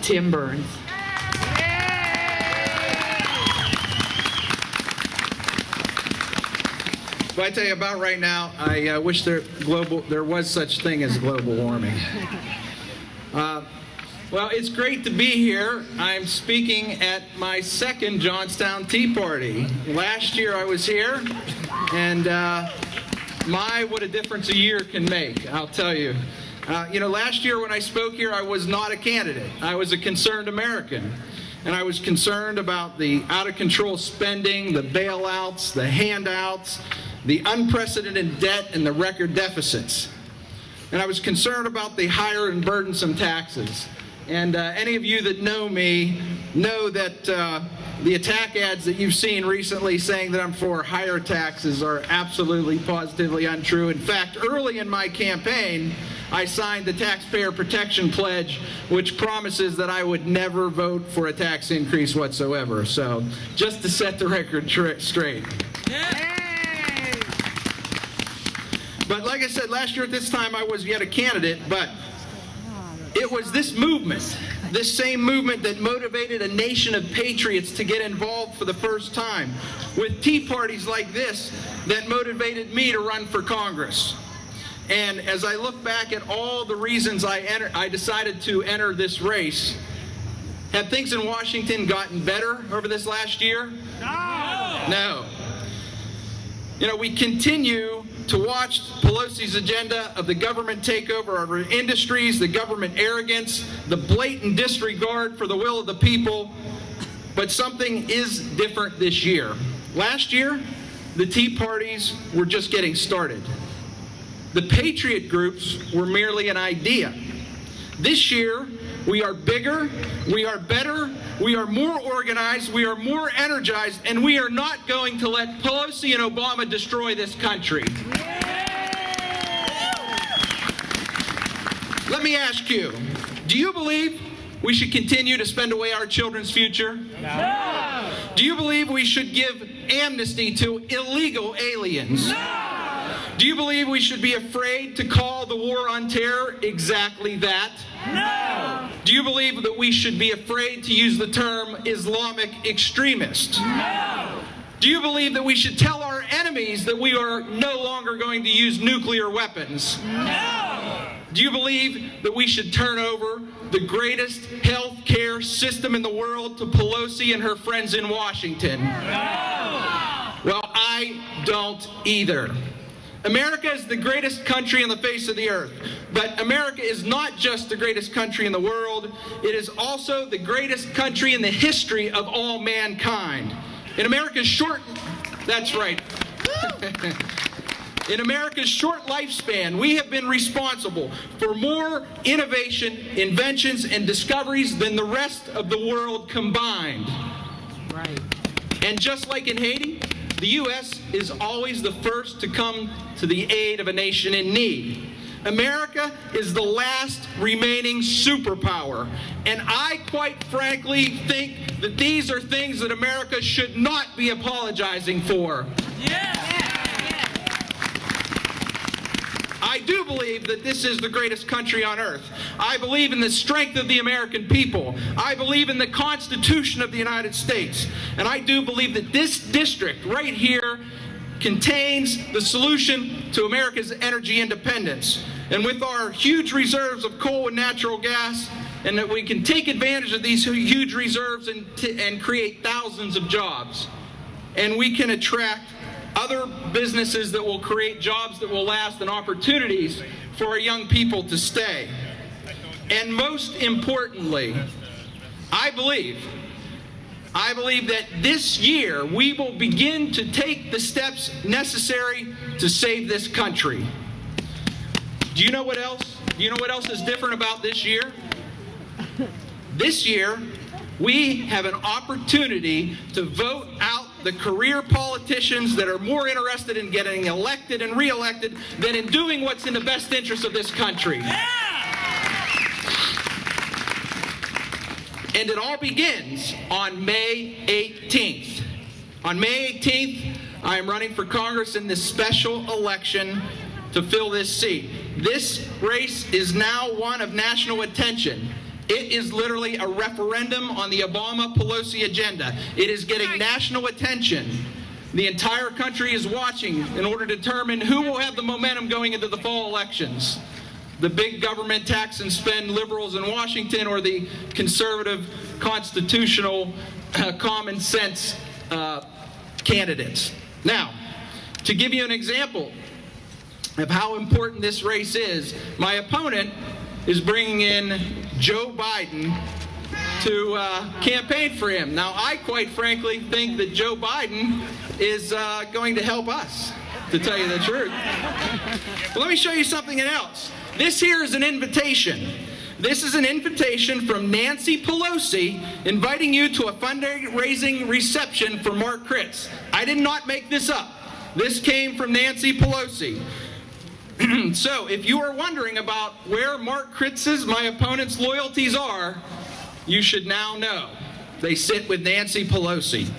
Tim Burns. Well, I tell you about right now, I wish there was such thing as global warming. Well, it's great to be here. I'm speaking at my second Johnstown Tea Party. Last year I was here, and what a difference a year can make, I'll tell you. Last year when I spoke here, I was not a candidate. I was a concerned American. And I was concerned about the out-of-control spending, the bailouts, the handouts, the unprecedented debt, and the record deficits. And I was concerned about the higher and burdensome taxes. And any of you that know me know that the attack ads that you've seen recently saying that I'm for higher taxes are absolutely, positively untrue. In fact, early in my campaign, I signed the Taxpayer Protection Pledge, which promises that I would never vote for a tax increase whatsoever. So, just to set the record straight. But like I said, last year at this time I was yet a candidate, but it was this movement, this same movement that motivated a nation of patriots to get involved for the first time, with tea parties like this that motivated me to run for Congress. And as I look back at all the reasons I decided to enter this race, have things in Washington gotten better over this last year? No. We continue to watch Pelosi's agenda of the government takeover of our industries, the government arrogance, the blatant disregard for the will of the people. But something is different this year. Last year, the Tea Parties were just getting started. The patriot groups were merely an idea. This year, we are bigger, we are better, we are more organized, we are more energized, and we are not going to let Pelosi and Obama destroy this country. Let me ask you, do you believe we should continue to spend away our children's future? No. Do you believe we should give amnesty to illegal aliens? No. Do you believe we should be afraid to call the war on terror exactly that? No. Do you believe that we should be afraid to use the term Islamic extremist? No. Do you believe that we should tell our enemies that we are no longer going to use nuclear weapons? No. Do you believe that we should turn over the greatest health care system in the world to Pelosi and her friends in Washington? No. Well, I don't either. America is the greatest country on the face of the earth. But America is not just the greatest country in the world. It is also the greatest country in the history of all mankind. In America's short... That's right. In America's short lifespan, we have been responsible for more innovation, inventions, and discoveries than the rest of the world combined. Right. And just like in Haiti, the U.S. is always the first to come to the aid of a nation in need. America is the last remaining superpower. And I quite frankly think that these are things that America should not be apologizing for. Yeah. I do believe that this is the greatest country on earth. I believe in the strength of the American people. I believe in the Constitution of the United States. And I do believe that this district right here contains the solution to America's energy independence. And with our huge reserves of coal and natural gas, and that we can take advantage of these huge reserves and create thousands of jobs. And we can attract other businesses that will create jobs that will last and opportunities for our young people to stay. And most importantly, I believe that this year we will begin to take the steps necessary to save this country. Do you know what else? Do you know what else is different about this year? This year, we have an opportunity to vote out the career politicians that are more interested in getting elected and reelected than in doing what's in the best interest of this country. And it all begins on May 18th. On May 18th, I am running for Congress in this special election to fill this seat. This race is now one of national attention. It is literally a referendum on the Obama-Pelosi agenda. It is getting national attention. The entire country is watching in order to determine who will have the momentum going into the fall elections. The big government tax and spend liberals in Washington, or the conservative, constitutional, common sense candidates. Now, to give you an example of how important this race is, my opponent is bringing in Joe Biden to campaign for him. Now, I quite frankly think that Joe Biden is going to help us, to tell you the truth. But let me show you something else. This here is an invitation. This is an invitation from Nancy Pelosi inviting you to a fundraising reception for Mark Kritz. I did not make this up. This came from Nancy Pelosi. So, if you are wondering about where Mark Kritz's, my opponent's, loyalties are, you should now know. They sit with Nancy Pelosi.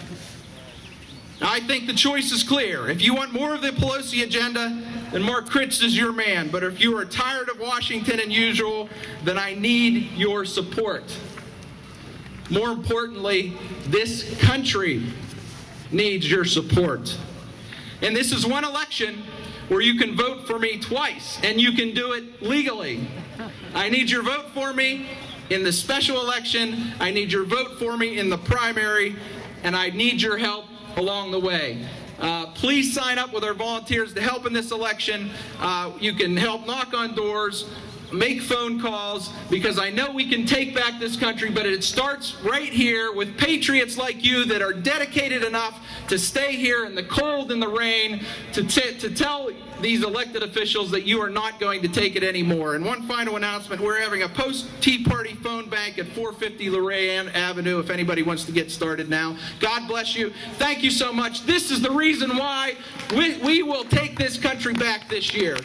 I think the choice is clear. If you want more of the Pelosi agenda, then Mark Kritz is your man. But if you are tired of Washington and usual, then I need your support. More importantly, this country needs your support. And this is one election where you can vote for me twice, and you can do it legally. I need your vote for me in the special election, I need your vote for me in the primary, and I need your help along the way. Please sign up with our volunteers to help in this election. You can help knock on doors, make phone calls, because I know we can take back this country, but it starts right here with patriots like you that are dedicated enough to stay here in the cold and the rain to tell these elected officials that you are not going to take it anymore. And one final announcement, we're having a post-Tea Party phone bank at 450 Lorraine Avenue if anybody wants to get started now. God bless you. Thank you so much. This is the reason why we will take this country back this year.